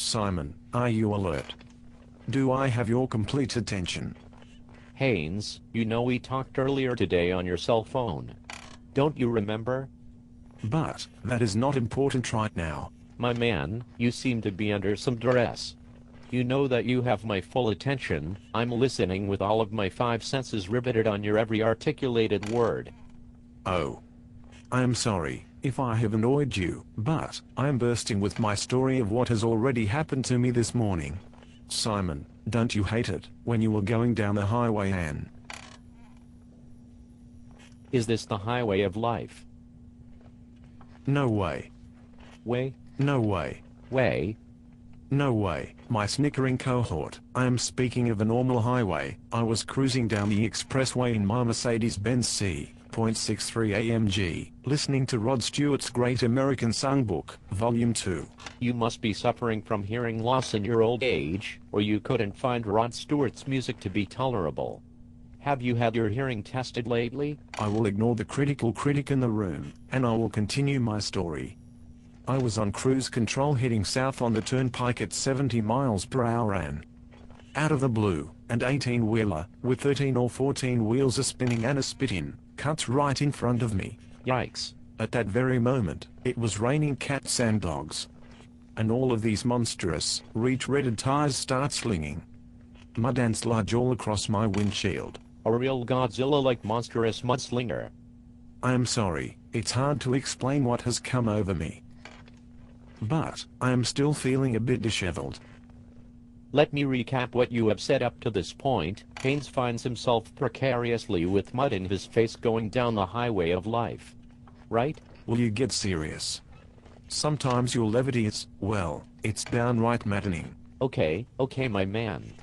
Simon, are you alert? Do I have your complete attention? Haynes, you know we talked earlier today on your cell phone. Don't you remember? But that is not important right now. My man, you seem to be under some duress. You know that you have my full attention. I'm listening with all of my 5 senses riveted on your every articulated word. Oh. I am sorry if I have annoyed you, but I am bursting with my story of what has already happened to me this morning. Simon, don't you hate it when you were going down the highway and... Is this the highway of life? No way. Way? No way. Way? No way, my snickering cohort. I am speaking of a normal highway. I was cruising down the expressway in my Mercedes-Benz C.63 AMG, listening to Rod Stewart's Great American Songbook, Volume 2. You must be suffering from hearing loss in your old age, or you couldn't find Rod Stewart's music to be tolerable. Have you had your hearing tested lately? I will ignore the critical critic in the room, and I will continue my story. I was on cruise control heading south on the turnpike at 70 miles per hour and out of the blue, an 18-wheeler, with 13 or 14 wheels a-spinning and a-spitting, cuts right in front of me. Yikes. At that very moment, it was raining cats and dogs. And all of these monstrous, retreaded tires start slinging mud and sludge all across my windshield. A real Godzilla-like monstrous mudslinger. I am sorry, it's hard to explain what has come over me. But I am still feeling a bit disheveled. Let me recap what you have said up to this point. Haynes finds himself precariously with mud in his face going down the highway of life. Right? Will you get serious? Sometimes your levity is, well, it's downright maddening. Okay, my man.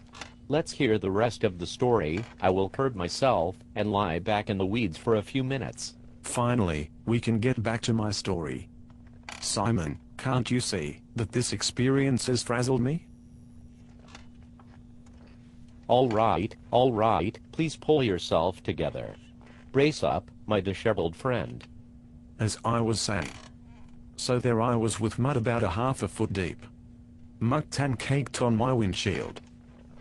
Let's hear the rest of the story. I will curb myself and lie back in the weeds for a few minutes. Finally, we can get back to my story. Simon, can't you see that this experience has frazzled me? All right, please pull yourself together. Brace up, my disheveled friend. As I was saying. So there I was with mud about a half a foot deep. Mucked and caked on my windshield.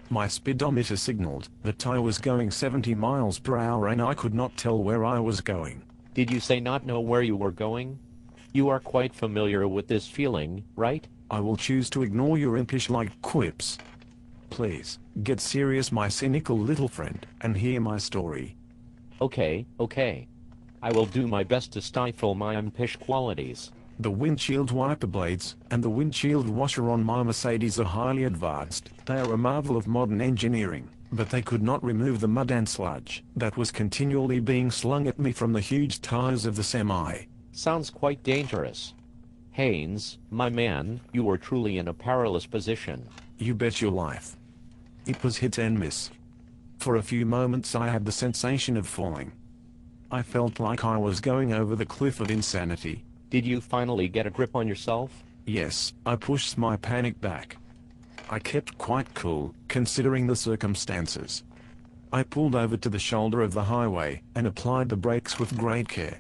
My speedometer signaled that I was going 70 miles per hour and I could not tell where I was going. Did you say not know where you were going? You are quite familiar with this feeling, right? I will choose to ignore your impish-like quips. Please, get serious, my cynical little friend, and hear my story. Okay. I will do my best to stifle my impish qualities. The windshield wiper blades and the windshield washer on my Mercedes are highly advanced. They are a marvel of modern engineering, but they could not remove the mud and sludge that was continually being slung at me from the huge tires of the semi. Sounds quite dangerous. Haynes, my man, you were truly in a perilous position. You bet your life. It was hit and miss. For a few moments I had the sensation of falling. I felt like I was going over the cliff of insanity. Did you finally get a grip on yourself? Yes, I pushed my panic back. I kept quite cool, considering the circumstances. I pulled over to the shoulder of the highway and applied the brakes with great care.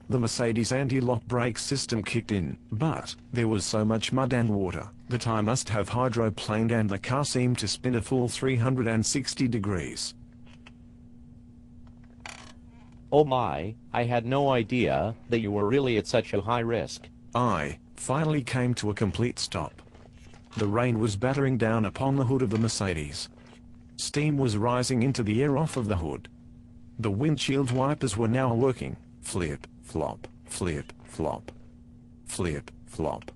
The Mercedes anti-lock brake system kicked in, but there was so much mud and water that I must have hydroplaned and the car seemed to spin a full 360 degrees. Oh my, I had no idea that you were really at such a high risk. I finally came to a complete stop. The rain was battering down upon the hood of the Mercedes. Steam was rising into the air off of the hood. The windshield wipers were now working. Flip, flop, flip, flop. Flip, flop.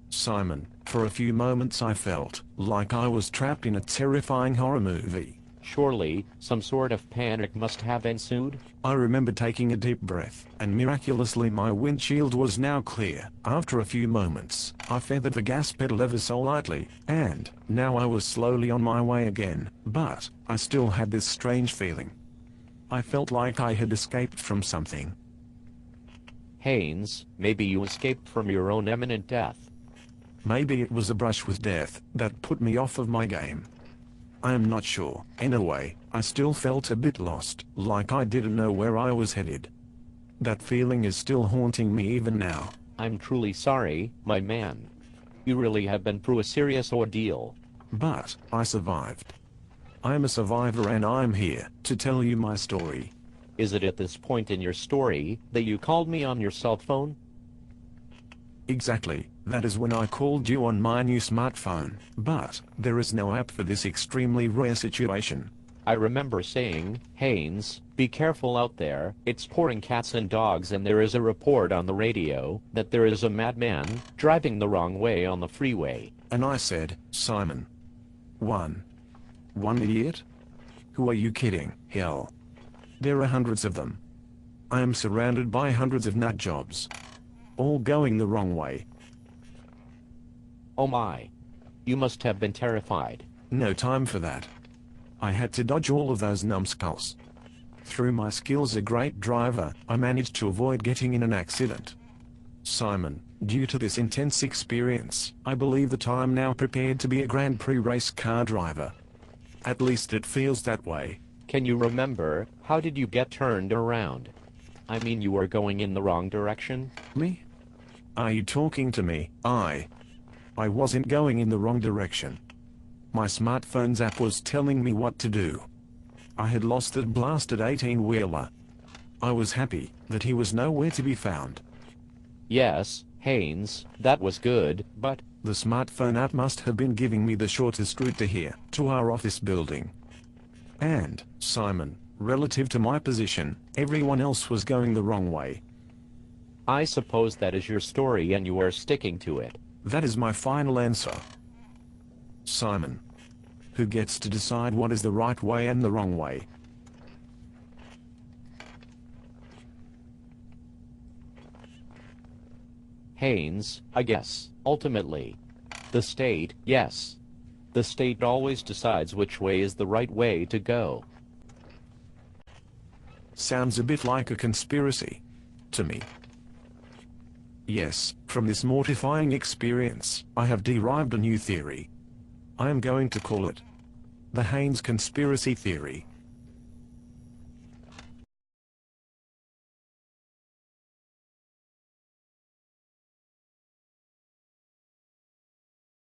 Simon, for a few moments I felt like I was trapped in a terrifying horror movie. Surely, some sort of panic must have ensued? I remember taking a deep breath, and miraculously my windshield was now clear. After a few moments, I feathered the gas pedal ever so lightly, and now I was slowly on my way again, but I still had this strange feeling. I felt like I had escaped from something. Haynes, maybe you escaped from your own imminent death. Maybe it was a brush with death that put me off of my game. I am not sure. In a way, I still felt a bit lost, like I didn't know where I was headed. That feeling is still haunting me even now. I'm truly sorry, my man. You really have been through a serious ordeal. But I survived. I'm a survivor and I'm here to tell you my story. Is it at this point in your story that you called me on your cell phone? Exactly, that is when I called you on my new smartphone, but there is no app for this extremely rare situation. I remember saying, Haynes, be careful out there, it's pouring cats and dogs, and there is a report on the radio that there is a madman driving the wrong way on the freeway. And I said, Simon. One idiot? Who are you kidding? Hell. There are hundreds of them. I am surrounded by hundreds of nut jobs. All going the wrong way. Oh my. You must have been terrified. No time for that. I had to dodge all of those numbskulls. Through my skills as a great driver, I managed to avoid getting in an accident. Simon, due to this intense experience, I believe that I'm now prepared to be a Grand Prix race car driver. At least it feels that way. Can you remember, how did you get turned around? I mean, you were going in the wrong direction? Me? Are you talking to me? I wasn't going in the wrong direction. My smartphone's app was telling me what to do. I had lost that blasted 18-wheeler. I was happy that he was nowhere to be found. Yes, Haynes, that was good, but... The smartphone app must have been giving me the shortest route to here, to our office building. And, Simon, relative to my position, everyone else was going the wrong way. I suppose that is your story and you are sticking to it. That is my final answer. Simon. Who gets to decide what is the right way and the wrong way? Haynes, I guess, ultimately. The state, yes. The state always decides which way is the right way to go. Sounds a bit like a conspiracy. To me. Yes, from this mortifying experience, I have derived a new theory. I am going to call it the Haynes conspiracy theory.